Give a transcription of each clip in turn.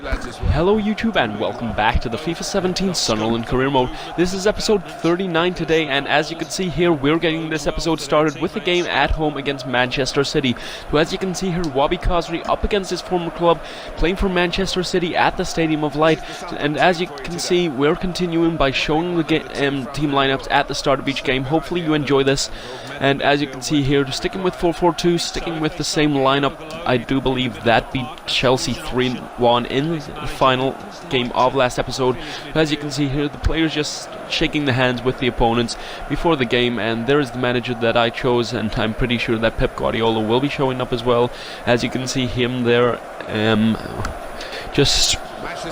Hello YouTube and welcome back to the FIFA 17 Sunderland Career Mode. This is episode 39 today, and as you can see here, we're getting this episode started with a game at home against Manchester City. So as you can see here, Wabi Khosri up against his former club, playing for Manchester City at the Stadium of Light. And as you can see, we're continuing by showing the team lineups at the start of each game. Hopefully you enjoy this. And as you can see here, sticking with 4-4-2, sticking with the same lineup. I do believe that beat Chelsea 3-1 in the final game of last episode. As you can see here, the players just shaking the hands with the opponents before the game, and there is the manager that I chose, and I'm pretty sure that Pep Guardiola will be showing up as well. As you can see him there,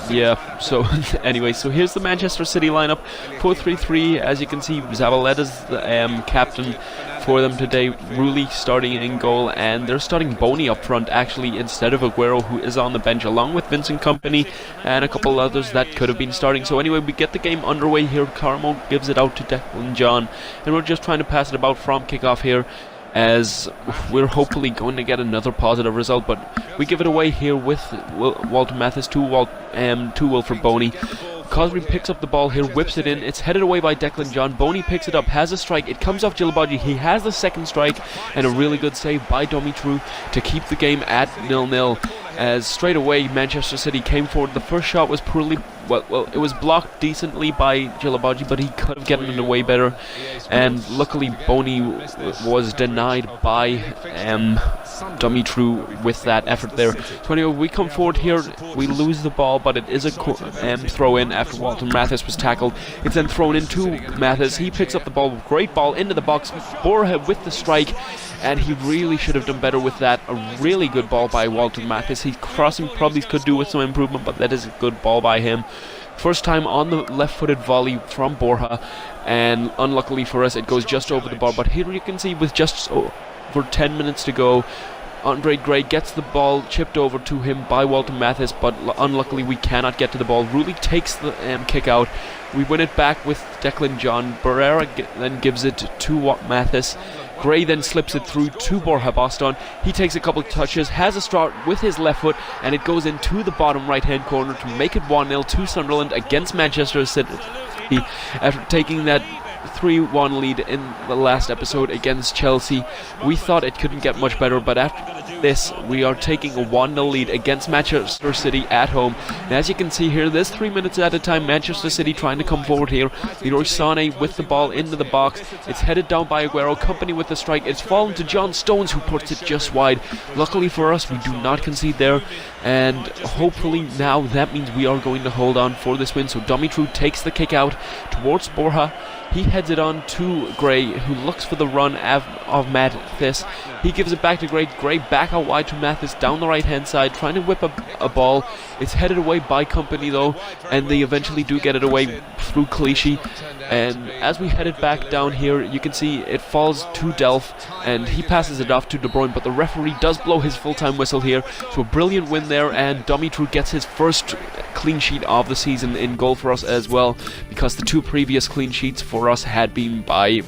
yeah, so anyway, so here's the Manchester City lineup, 4-3-3. As you can see, Zabaletta's the captain for them today, Rulli starting in goal, and they're starting Boney up front actually instead of Aguero, who is on the bench, along with Vincent Kompany and a couple others that could have been starting. So anyway, we get the game underway here. Carmo gives it out to Declan John, and we're just trying to pass it about from kickoff here, as we're hopefully going to get another positive result, but we give it away here with Walter Mathis to Wilfred Boney. Khosri picks up the ball here, whips it in, it's headed away by Declan John. Boney picks it up, has a strike, it comes off Djilabodji, he has the second strike, and a really good save by Dumitru to keep the game at 0-0. As straight away Manchester City came forward. The first shot was poorly, well, it was blocked decently by Djilabodji, but he could have gotten it away better, and luckily Boney was denied by Dumitru with that effort there. So anyway, we come forward here, we lose the ball, but it is a throw in after Walter Mathis was tackled. It's then thrown in to Mathis, he picks up the ball, great ball into the box, Borja with the strike, and he really should have done better with that. A really good ball by Walter Mathis. His crossing probably could do with some improvement, but that is a good ball by him. First time on the left-footed volley from Borja, and unluckily for us it goes just over the bar. But here you can see with just over 10 minutes to go, Andre Gray gets the ball chipped over to him by Walter Mathis, but unluckily we cannot get to the ball. Rulli takes the kick out. We win it back with Declan John. Barrera then gives it to Mathis. Gray then slips it through to Borja Boston. He takes a couple of touches, has a start with his left foot, and it goes into the bottom right-hand corner to make it 1-0 to Sunderland against Manchester City, after taking that 3-1 lead in the last episode against Chelsea. We thought it couldn't get much better, but after this we are taking a 1-0 lead against Manchester City at home. And as you can see here, there's 3 minutes at a time. Manchester City trying to come forward here. Leroy Sané with the ball into the box. It's headed down by Aguero. Kompany with the strike. It's fallen to John Stones, who puts it just wide. Luckily for us, we do not concede there, and hopefully now that means we are going to hold on for this win. So Dumitru takes the kick out towards Borja. He heads it on to Gray, who looks for the run of Mathis. He gives it back to Gray. Gray back out wide to Mathis down the right-hand side, trying to whip a ball. It's headed away by Kompany though, and they eventually do get it away through Clichy. And as we headed back down here, you can see it falls to Delph, and he passes it off to De Bruyne, but the referee does blow his full-time whistle here. So a brilliant win there, and Dumitru gets his first clean sheet of the season in goal for us as well, because the two previous clean sheets for us had been by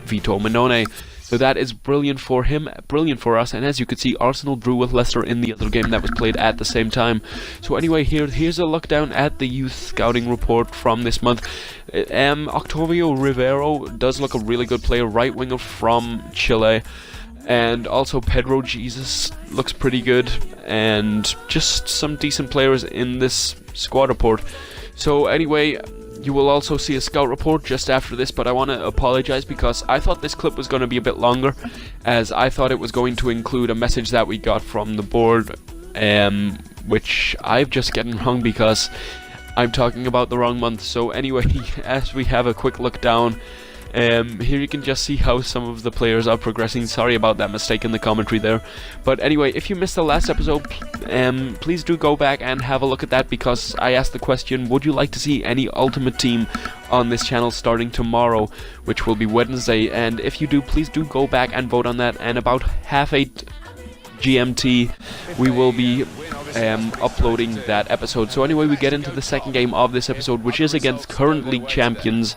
Vito Minone. So that is brilliant for him, brilliant for us. And as you can see, Arsenal drew with Leicester in the other game that was played at the same time. So anyway, here's a look down at the youth scouting report from this month. Octavio Rivero does look a really good player, right winger from Chile. And also Pedro Jesus looks pretty good, and just some decent players in this squad report. So anyway, you will also see a scout report just after this, but I want to apologize because I thought this clip was going to be a bit longer, as I thought it was going to include a message that we got from the board, which I've just gotten wrong because I'm talking about the wrong month. So anyway, as we have a quick look down, here you can just see how some of the players are progressing. Sorry about that mistake in the commentary there. But anyway, if you missed the last episode, please do go back and have a look at that, because I asked the question, would you like to see any Ultimate Team on this channel starting tomorrow, which will be Wednesday? And if you do, please do go back and vote on that, and about 8:30 GMT we will be uploading that episode. So anyway, we get into the second game of this episode, which is against current league champions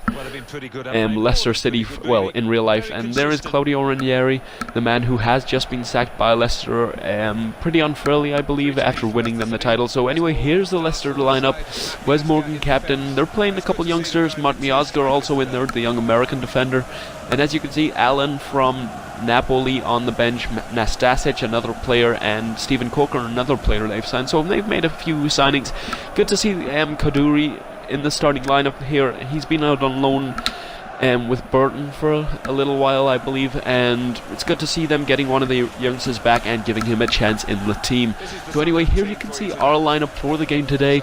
Leicester City, well, in real life. And there is Claudio Ranieri, the man who has just been sacked by Leicester pretty unfairly, I believe, after winning them the title. So anyway, here's the Leicester lineup. Wes Morgan captain. They're playing a couple youngsters. Matmi Oscar also in there, the young American defender. And as you can see, Alan from Napoli on the bench, Nastasic, another player, and Stephen Coker, another player they've signed. So they've made a few signings. Good to see Kaduri in the starting lineup here. He's been out on loan with Burton for a little while, I believe, and it's good to see them getting one of the youngsters back and giving him a chance in the team. So anyway, here you can see our lineup for the game today.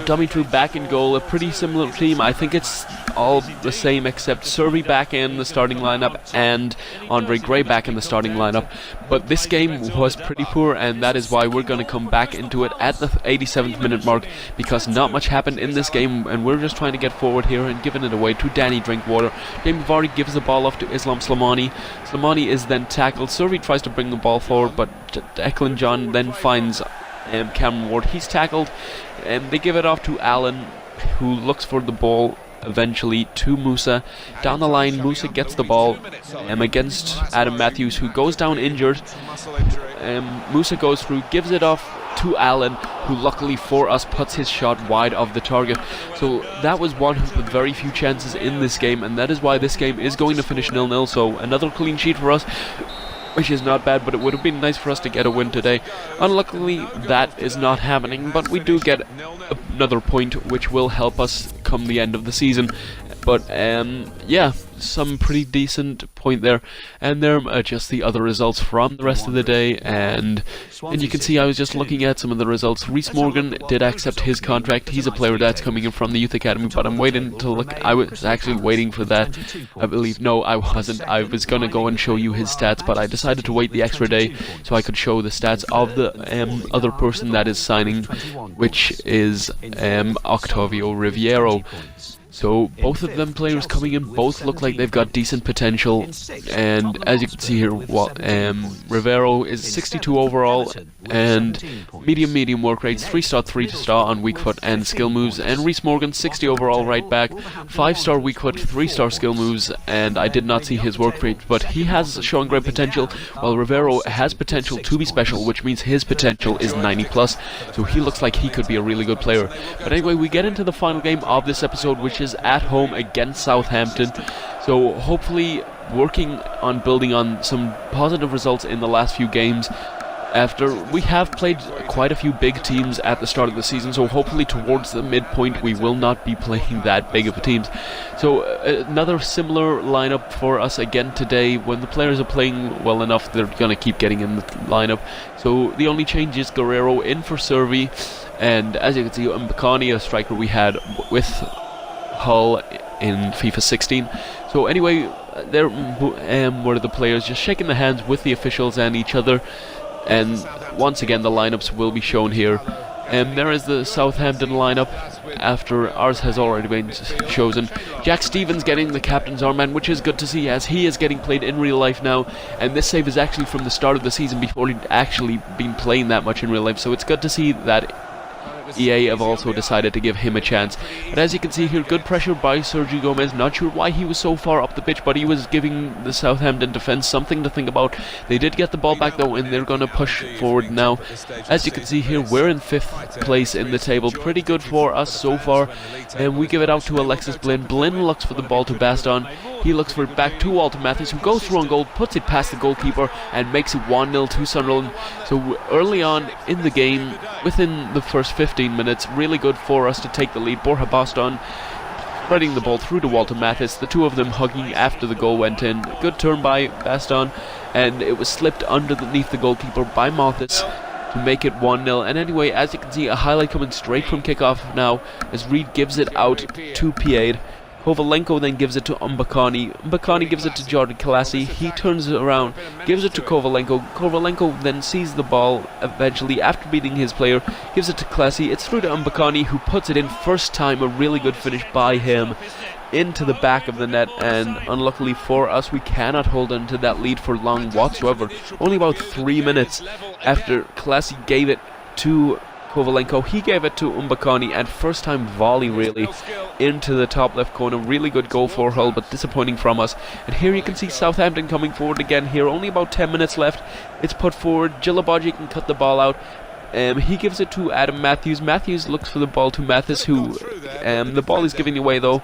Dumitru back in goal, a pretty similar team. I think it's all the same except Servi back in the starting lineup and Andre Gray back in the starting lineup. But this game was pretty poor, and that is why we're going to come back into it at the 87th minute mark, because not much happened in this game, and we're just trying to get forward here and giving it away to Danny Drinkwater. Jamie Vardy gives the ball off to Islam Slimani. Slimani is then tackled. Servi tries to bring the ball forward, but Declan John then finds Cameron Ward. He's tackled, and they give it off to Allen, who looks for the ball eventually to Musa. Down the line, Musa gets the ball against Adam Matthews, who goes down injured. Musa goes through, gives it off to Allen, who luckily for us puts his shot wide of the target. So that was one of the very few chances in this game, and that is why this game is going to finish 0-0. So another clean sheet for us, which is not bad, but it would have been nice for us to get a win today. Unluckily, that is not happening, but we do get another point, which will help us come the end of the season. But yeah, some pretty decent point there. And there are just the other results from the rest of the day, and you can see I was just looking at some of the results. Rhys Morgan did accept his contract. He's a player that's coming in from the youth academy, but I'm waiting to look. I was actually waiting for that, I believe. No, I wasn't. I was going to go and show you his stats, but I decided to wait the extra day so I could show the stats of the other person that is signing, which is Octavio Riviero. So both of them players coming in, both look like they've got decent potential, and as you can see here, Rivero is 62 overall and medium work rates, 3-star, 3-star on weak foot and skill moves, and Rhys Morgan 60 overall right back, 5-star weak foot, 3-star skill moves, and I did not see his work rate, but he has shown great potential, while Rivero has potential to be special, which means his potential is 90 plus, so he looks like he could be a really good player. But anyway, we get into the final game of this episode, which is at home against Southampton. So hopefully working on building on some positive results in the last few games, after we have played quite a few big teams at the start of the season, so hopefully towards the midpoint we will not be playing that big of teams. So another similar lineup for us again today. When the players are playing well enough, they're going to keep getting in the lineup. So the only change is Guerrero in for Servi, and as you can see, Mbakani, a striker we had with Hull in FIFA 16. So anyway, there were the players just shaking the hands with the officials and each other, and once again the lineups will be shown here. There is the Southampton lineup after ours has already been chosen. Jack Stevens getting the captain's armband, which is good to see as he is getting played in real life now, and this save is actually from the start of the season before he'd actually been playing that much in real life, so it's good to see that EA have also decided to give him a chance. But as you can see here, good pressure by Sergio Gomez. Not sure why he was so far up the pitch, but he was giving the Southampton defence something to think about. They did get the ball back though, and they're going to push forward now. As you can see here, we're in 5th place in the table. Pretty good for us so far. And we give it out to Alexis Blin. Blin looks for the ball to Baston. He looks for it back to Walter Matthews, who goes through on goal, puts it past the goalkeeper, and makes it 1-0 to Sunderland. So early on in the game, within the first 15 minutes, really good for us to take the lead. Borja Baston spreading the ball through to Walter Matthis, the two of them hugging after the goal went in. Good turn by Baston, and it was slipped underneath the goalkeeper by Matthis to make it 1-0. And anyway, as you can see, a highlight coming straight from kickoff now as Reed gives it out to Pied. Kovalenko then gives it to Mbakani. Mbakani gives it to Jordan Kalasi. He turns it around, gives it to Kovalenko. Kovalenko then sees the ball eventually after beating his player, gives it to Kalasi. It's through to Mbakani, who puts it in first time. A really good finish by him into the back of the net, and unluckily for us, we cannot hold on to that lead for long whatsoever. Only about 3 minutes after Kalasi gave it to Kovalenko. He gave it to Mbakani, and first time volley really into the top left corner. Really good goal for Hull, but disappointing from us. And here you can see Southampton coming forward again here. Only about 10 minutes left. It's put forward. Djilabodji can cut the ball out. He gives it to Adam Matthews. Matthews looks for the ball to Mathis, who the ball is giving away though.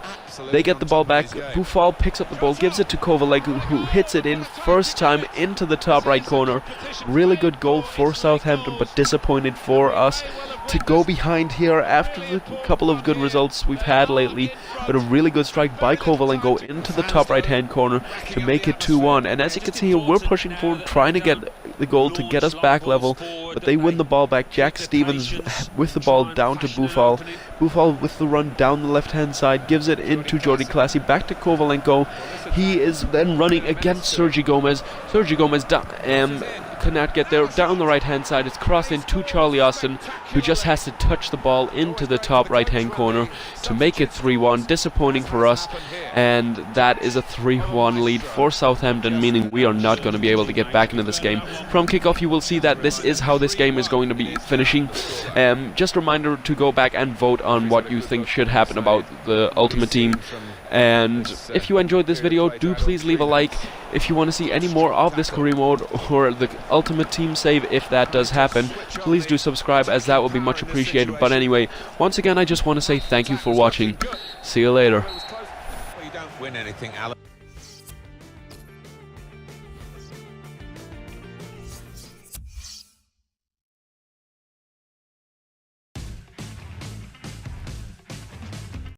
They get the ball back. Boufal picks up the ball, gives it to Kovalenko, who hits it in first time into the top right corner. Really good goal for Southampton, but disappointed for us to go behind here after the couple of good results we've had lately. But a really good strike by Kovalenko into the top right hand corner to make it 2-1. And as you can see here, we're pushing forward, trying to get the goal to get us back level, but they win the ball back. Jack Stevens with the ball down to Boufal. Boufal with the run down the left hand side, gives it into Jordi Classy, back to Kovalenko. He is then running against Sergi Gomez. Sergi Gomez cannot get there. Down the right hand side, it's crossed into Charlie Austin, who just has to touch the ball into the top right hand corner to make it 3-1. Disappointing for us, and that is a 3-1 lead for Southampton, meaning we are not going to be able to get back into this game. From kickoff you will see that this is how this game is going to be finishing. Just a reminder to go back and vote on what you think should happen about the Ultimate Team. And if you enjoyed this video, do please leave a like. If you want to see any more of this career mode or the Ultimate Team save, if that does happen, please do subscribe, as that will be much appreciated. But anyway, once again, I just want to say thank you for watching. See you later. You don't win anything, Alan.